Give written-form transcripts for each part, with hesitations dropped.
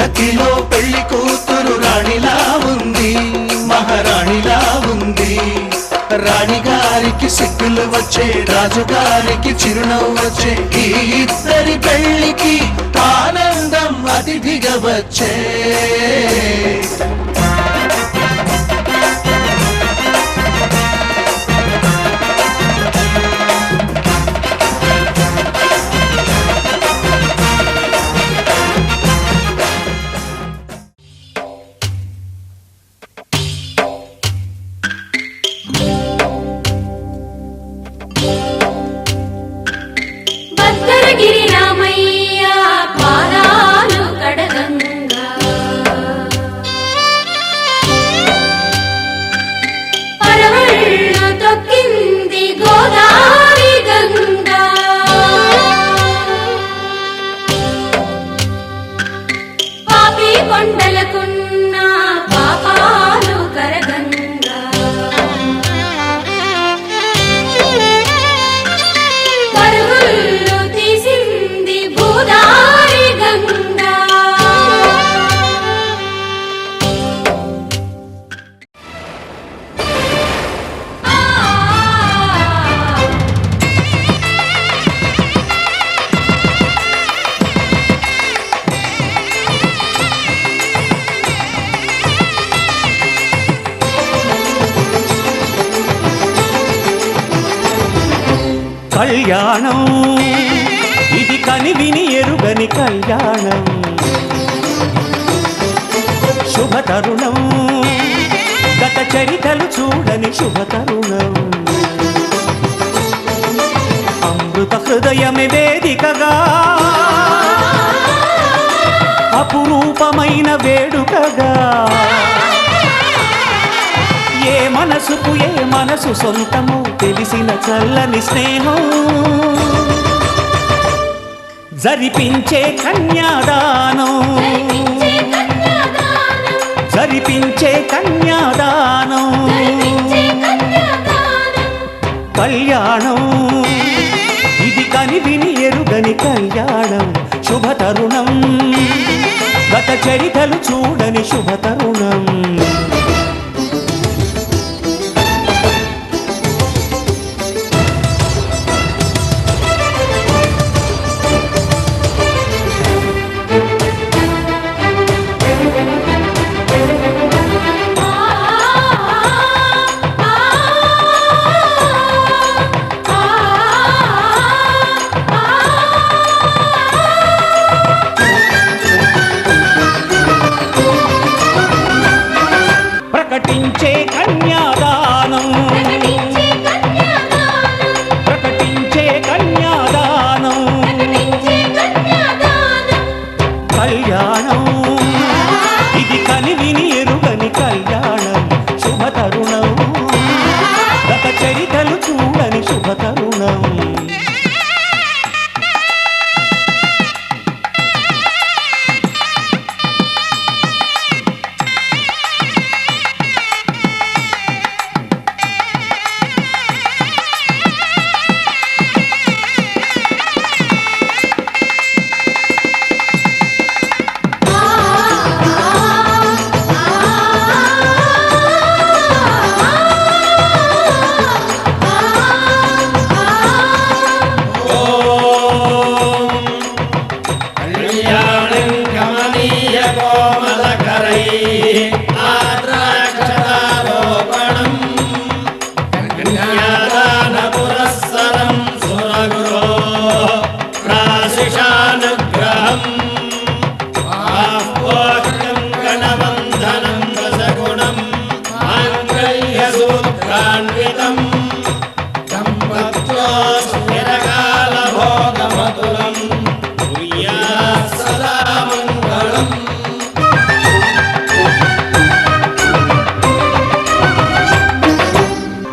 పల్లకిలో పెళ్లి కూతురు రాణిలా ఉంది, మహారాణిలా ఉంది. రాణిగారికి సిగ్గులు వచ్చే, రాజుగారికి చిరునవ్వు వచ్చే, ఈ ఇద్దరి పెళ్లికి ఆనందం అతిథిగా వచ్చే. కళ్యాణం ఇది కనివిని ఎరుగని కళ్యాణం, శుభతరుణం గత చరితలు చూడని శుభతరుణం. అమృత హృదయమే వేదికగా, అపురూపమైన వేడుకగా, ఏ మనసుకు ఏ మనసు సొంతము తెలిసిన చల్లని స్నేహం. జరిపించే కన్యాదానం, జరిపించే కన్యాదానం. కళ్యాణం ఇది కనివిని ఎరుగని కళ్యాణం, శుభతరుణం గత చరితలు చూడని శుభతరుణం. ప్రకటించే కన్యాదానం, ప్రకటించే కన్యాదానం. కళ్యాణం ఇది కనివిని ఎరుగని కళ్యాణం, శుభతరుణం గత చరితలు చూడని శుభతరుణం.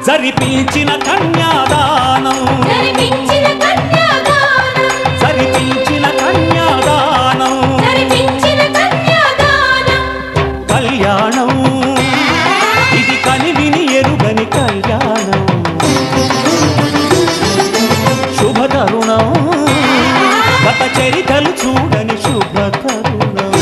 జరిపించిన కన్యాదానం, జరిపించిన కన్యాదానం. కళ్యాణం ఇది కనివిని ఎరుగని కళ్యాణం, శుభతరుణం గత చరితలు చూడని శుభతరుణం.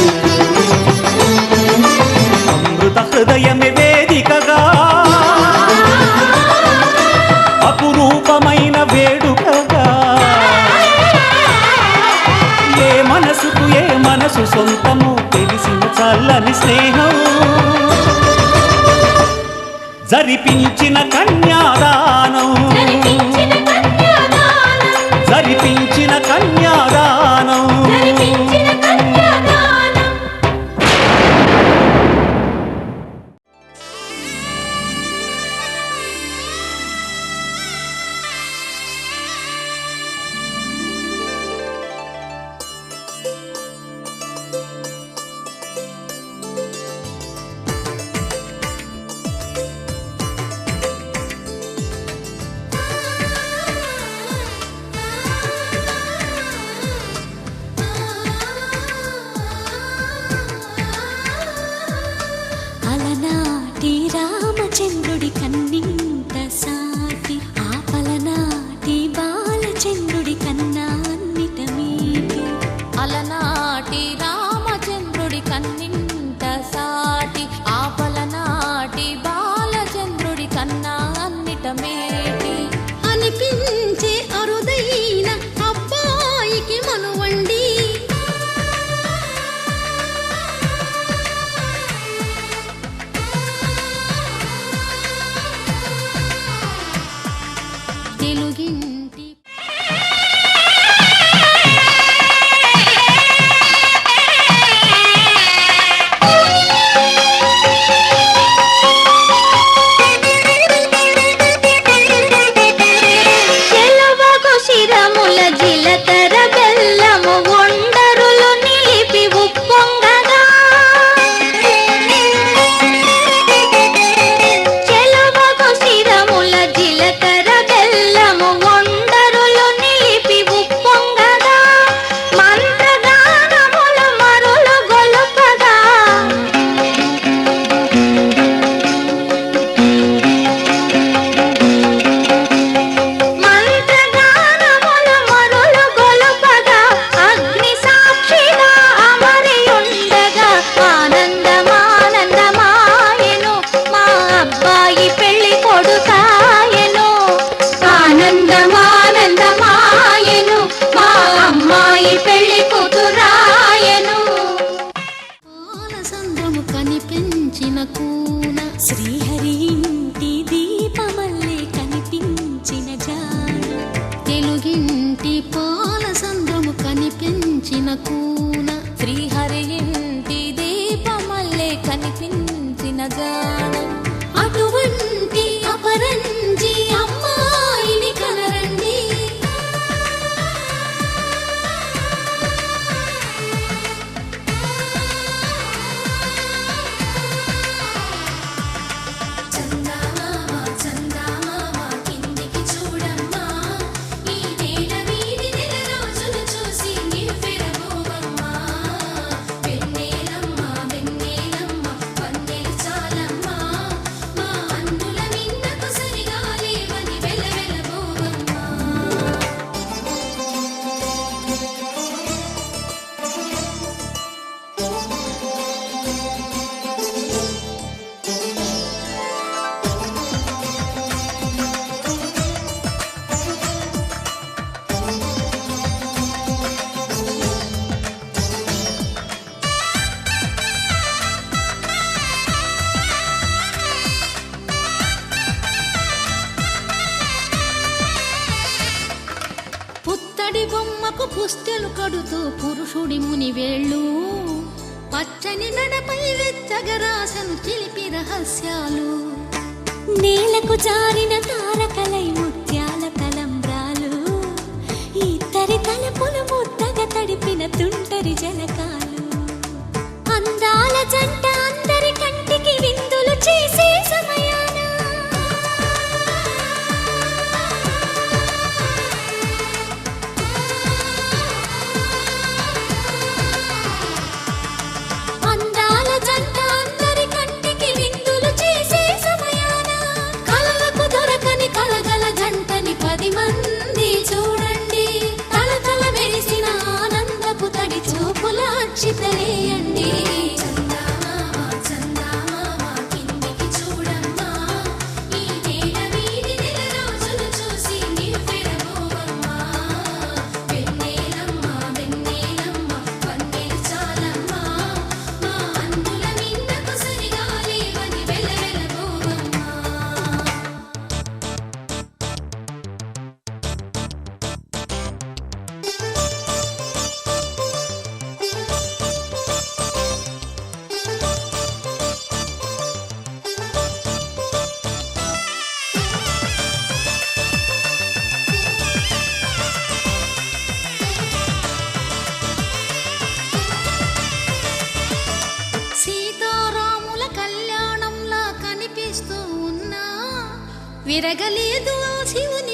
సొంతము తెలిసిన చల్లని స్నేహం జరిపించిన కన్యాదానం జరిపించిన కన్యాదానం అలనాటి రామచంద్రుడి కన్నింత సాటి ఆపలనాటి బాలచంద్రుడి కన్నా అన్నిట మీటి అలనాటి రామచంద్రుడి కన్నింత సాటి ఆపలనాటి బాలచంద్రుడి కన్నా అన్నిట మేటి అనిపించే అరుదైన అబ్బాయికి మనువండి తెలుగింటి చెలవగు శిరముల జిలకర బెల్లము ఒండరులు నిలిపి ఉప్పొంగగా చెలవగు శిరముల జిలకర బెల్లము ఒండరులు నిలిపి ఉప్పొంగగా మంత్రగానములు మరులు గొలుపగా మంత్రగానములు మరులు గొలుపగా అగ్ని సాక్షిగా అమరియుండగా ఆనందమానందమాయెను మా అబ్బాయి పెళ్లి కొడుకాయెను ఆనందమానందమాయెను మా అమ్మాయి పెళ్లి కూతురాయెను పాలసంద్రము కనిపించిన కూన శ్రీహరి ఇంటి దీపమల్లే కనిపించిన జాడ తెలుగింటి పాలసంద్రము కనిపించిన కూన శ్రీహరి ఇంటి దీపమల్లే కనిపించిన జాడ అటువంటి అపరంజి అమ్మాయిని కనరండి చందమామ చందమామ కిందికి చూడమ్మా ఈ నేల వీధి నెల రోజులు చూసి నివ్వెరబోవమ్మా వెన్నెలమ్మ వెన్నెలమ్మ వన్నెలు చాలమ్మా మా అన్నుల మిన్నకు సరిగా లేవని వెలవెలబోవమ్మా పుత్తడి బొమ్మకు పుస్తెలు కడుతూ పురుషుడి ముని వేళ్ళు పచ్చని నడపై వెచ్చగరాసను చిలిపి రహస్యాలు నేలకు జారిన తారకలై ముత్యాల తలంబ్రాలు ఇద్దరి తలపులు ముద్దగా తడిపిన తుంటరి జలకాలు అందాల జంట అందరి కంటికి విందులు చేసే సమయాన అందాల జంట అందరి కంటికి విందులు చేసే సమయాన కలలకు దొరకని కలగల జంటని 10 మంది చూడండి తలతల మెరిసిన ఆనందపు తడి చూపుల విరగలేదు ఆ శివుని